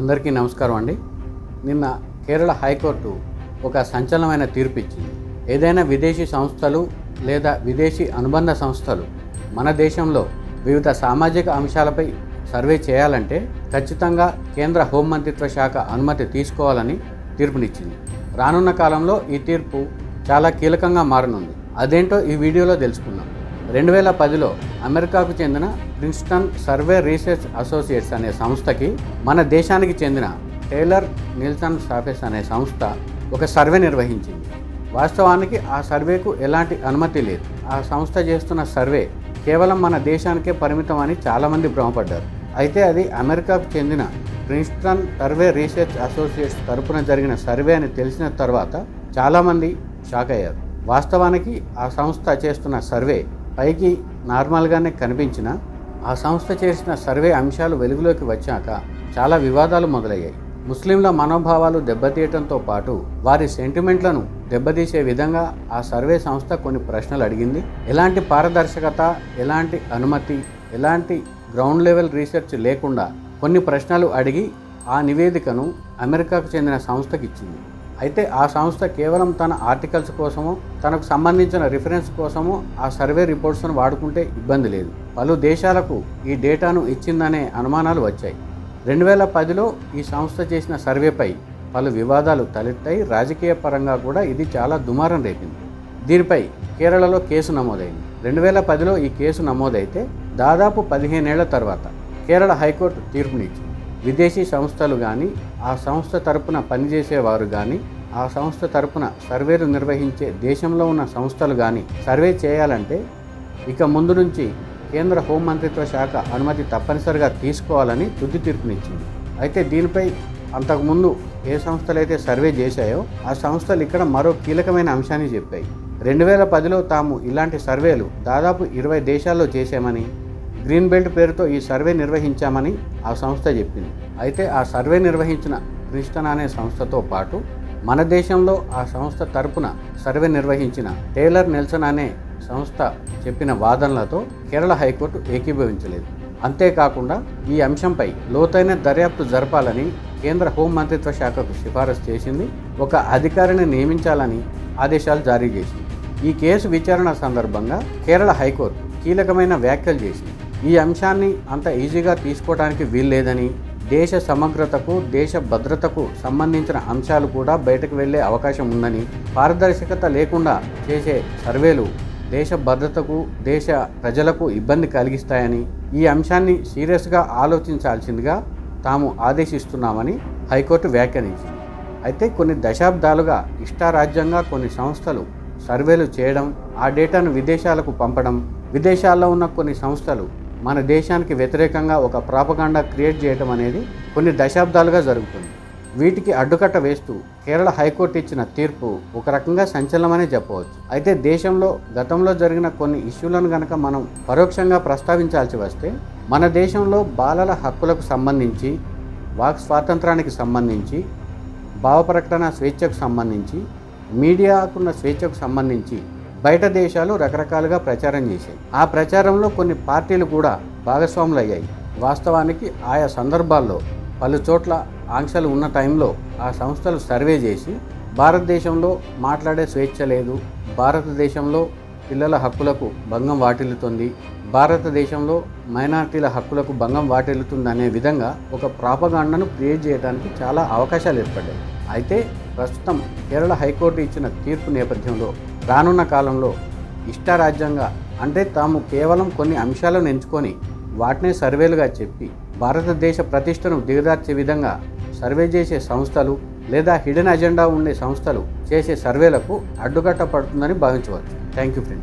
అందరికీ నమస్కారం అండి. నిన్న కేరళ హైకోర్టు ఒక సంచలనమైన తీర్పు ఇచ్చింది. ఏదైనా విదేశీ సంస్థలు లేదా విదేశీ అనుబంధ సంస్థలు మన దేశంలో వివిధ సామాజిక అంశాలపై సర్వే చేయాలంటే ఖచ్చితంగా కేంద్ర హోంమంత్రిత్వ శాఖ అనుమతి తీసుకోవాలని తీర్పునిచ్చింది. రానున్న కాలంలో ఈ తీర్పు చాలా కీలకంగా మారనుంది. అదేంటో ఈ వీడియోలో తెలుసుకుందాం. 2010లో అమెరికాకు చెందిన ప్రిన్స్టన్ సర్వే రీసెర్చ్ అసోసియేట్స్ అనే సంస్థకి మన దేశానికి చెందిన టేలర్ నిల్సన్ సాఫెస్ అనే సంస్థ ఒక సర్వే నిర్వహించింది. వాస్తవానికి ఆ సర్వేకు ఎలాంటి అనుమతి లేదు. ఆ సంస్థ చేస్తున్న సర్వే కేవలం మన దేశానికే పరిమితం అని చాలామంది భ్రమపడ్డారు. అయితే అది అమెరికాకు చెందిన ప్రిన్స్టన్ సర్వే రీసెర్చ్ అసోసియేట్స్ తరపున జరిగిన సర్వే అని తెలిసిన తర్వాత చాలామంది షాక్ అయ్యారు. వాస్తవానికి ఆ సంస్థ చేస్తున్న సర్వే పైకి నార్మల్గానే కనిపించినా ఆ సంస్థ చేసిన సర్వే అంశాలు వెలుగులోకి వచ్చాక చాలా వివాదాలు మొదలయ్యాయి. ముస్లింల మనోభావాలు దెబ్బతీయటంతో పాటు వారి సెంటిమెంట్లను దెబ్బతీసే విధంగా ఆ సర్వే సంస్థ కొన్ని ప్రశ్నలు అడిగింది. ఎలాంటి పారదర్శకత, ఎలాంటి అనుమతి, ఎలాంటి గ్రౌండ్ లెవెల్ రీసెర్చ్ లేకుండా కొన్ని ప్రశ్నలు అడిగి ఆ నివేదికను అమెరికాకు చెందిన సంస్థకి ఇచ్చింది. అయితే ఆ సంస్థ కేవలం తన ఆర్టికల్స్ కోసమో తనకు సంబంధించిన రిఫరెన్స్ కోసమో ఆ సర్వే రిపోర్ట్స్ను వాడుకుంటే ఇబ్బంది లేదు. పలు దేశాలకు ఈ డేటాను ఇచ్చిందనే అనుమానాలు వచ్చాయి. 2010లో ఈ సంస్థ చేసిన సర్వేపై పలు వివాదాలు తలెత్తాయి. రాజకీయ పరంగా కూడా ఇది చాలా దుమారం రేపింది. దీనిపై కేరళలో కేసు నమోదైంది. 2010లో ఈ కేసు నమోదైతే దాదాపు 15 ఏళ్ల తర్వాత కేరళ హైకోర్టు తీర్పునిచ్చింది. విదేశీ సంస్థలు కానీ, ఆ సంస్థ తరపున పనిచేసేవారు కానీ, ఆ సంస్థ తరపున సర్వేలు నిర్వహించే దేశంలో ఉన్న సంస్థలు కానీ సర్వే చేయాలంటే ఇక ముందు నుంచి కేంద్ర హోంమంత్రిత్వ శాఖ అనుమతి తప్పనిసరిగా తీసుకోవాలని తుది తీర్పునిచ్చింది. అయితే దీనిపై అంతకుముందు ఏ సంస్థలైతే సర్వే చేశాయో ఆ సంస్థలు ఇక్కడ మరో కీలకమైన అంశాన్ని చెప్పాయి. 2010లో తాము ఇలాంటి సర్వేలు దాదాపు 20 దేశాల్లో చేశామని, గ్రీన్ బెల్ట్ పేరుతో ఈ సర్వే నిర్వహించామని ఆ సంస్థ చెప్పింది. అయితే ఆ సర్వే నిర్వహించిన ప్రిన్స్టన్ అనే సంస్థతో పాటు మన దేశంలో ఆ సంస్థ తరపున సర్వే నిర్వహించిన టేలర్ నిల్సన్ అనే సంస్థ చెప్పిన వాదనలతో కేరళ హైకోర్టు ఏకీభవించలేదు. అంతేకాకుండా ఈ అంశంపై లోతైన దర్యాప్తు జరపాలని కేంద్ర హోంమంత్రిత్వ శాఖకు సిఫారసు చేసింది. ఒక అధికారిని నియమించాలని ఆదేశాలు జారీ చేసింది. ఈ కేసు విచారణ సందర్భంగా కేరళ హైకోర్టు కీలకమైన వ్యాఖ్యలు చేసింది. ఈ అంశాన్ని అంత ఈజీగా తీసుకోవడానికి వీల్లేదని, దేశ సమగ్రతకు, దేశ భద్రతకు సంబంధించిన అంశాలు కూడా బయటకు వెళ్లే అవకాశం ఉందని, పారదర్శకత లేకుండా చేసే సర్వేలు దేశ భద్రతకు, దేశ ప్రజలకు ఇబ్బంది కలిగిస్తాయని, ఈ అంశాన్ని సీరియస్గా ఆలోచించాల్సిందిగా తాము ఆదేశిస్తున్నామని హైకోర్టు వ్యాఖ్యానించింది. అయితే కొన్ని దశాబ్దాలుగా ఇష్టారాజ్యంగా కొన్ని సంస్థలు సర్వేలు చేయడం, ఆ డేటాను విదేశాలకు పంపడం, విదేశాల్లో ఉన్న కొన్ని సంస్థలు మన దేశానికి వ్యతిరేకంగా ఒక ప్రాపగాండా క్రియేట్ చేయడం అనేది కొన్ని దశాబ్దాలుగా జరుగుతుంది. వీటికి అడ్డుకట్ట వేస్తూ కేరళ హైకోర్టు ఇచ్చిన తీర్పు ఒక రకంగా సంచలనమనే చెప్పవచ్చు. అయితే దేశంలో గతంలో జరిగిన కొన్ని ఇష్యూలను కనుక మనం పరోక్షంగా ప్రస్తావించాల్సి వస్తే, మన దేశంలో బాలల హక్కులకు సంబంధించి, వాక్ స్వాతంత్రానికి సంబంధించి, భావ ప్రకటన స్వేచ్ఛకు సంబంధించి, మీడియాకున్న స్వేచ్ఛకు సంబంధించి బయట దేశాలు రకరకాలుగా ప్రచారం చేశాయి. ఆ ప్రచారంలో కొన్ని పార్టీలు కూడా భాగస్వాములు అయ్యాయి. వాస్తవానికి ఆయా సందర్భాల్లో పలు చోట్ల ఆంక్షలు ఉన్న టైంలో ఆ సంస్థలు సర్వే చేసి భారతదేశంలో మాట్లాడే స్వేచ్ఛ లేదు, భారతదేశంలో పిల్లల హక్కులకు భంగం వాటిల్లుతుంది, భారతదేశంలో మైనారిటీల హక్కులకు భంగం వాటిల్లుతుంది అనే విధంగా ఒక ప్రాపగాండాను క్రియేట్ చేయడానికి చాలా అవకాశాలు ఏర్పడ్డాయి. అయితే ప్రస్తుతం కేరళ హైకోర్టు ఇచ్చిన తీర్పు నేపథ్యంలో రానున్న కాలంలో ఇష్టారాజ్యంగా, అంటే తాము కేవలం కొన్ని అంశాలను ఎంచుకొని వాటినే సర్వేలుగా చెప్పి భారతదేశ ప్రతిష్టను దిగదార్చే విధంగా సర్వే చేసే సంస్థలు లేదా హిడెన్ అజెండా ఉండే సంస్థలు చేసే సర్వేలకు అడ్డుకట్ట పడుతుందని భావించవచ్చు. Thank you friends.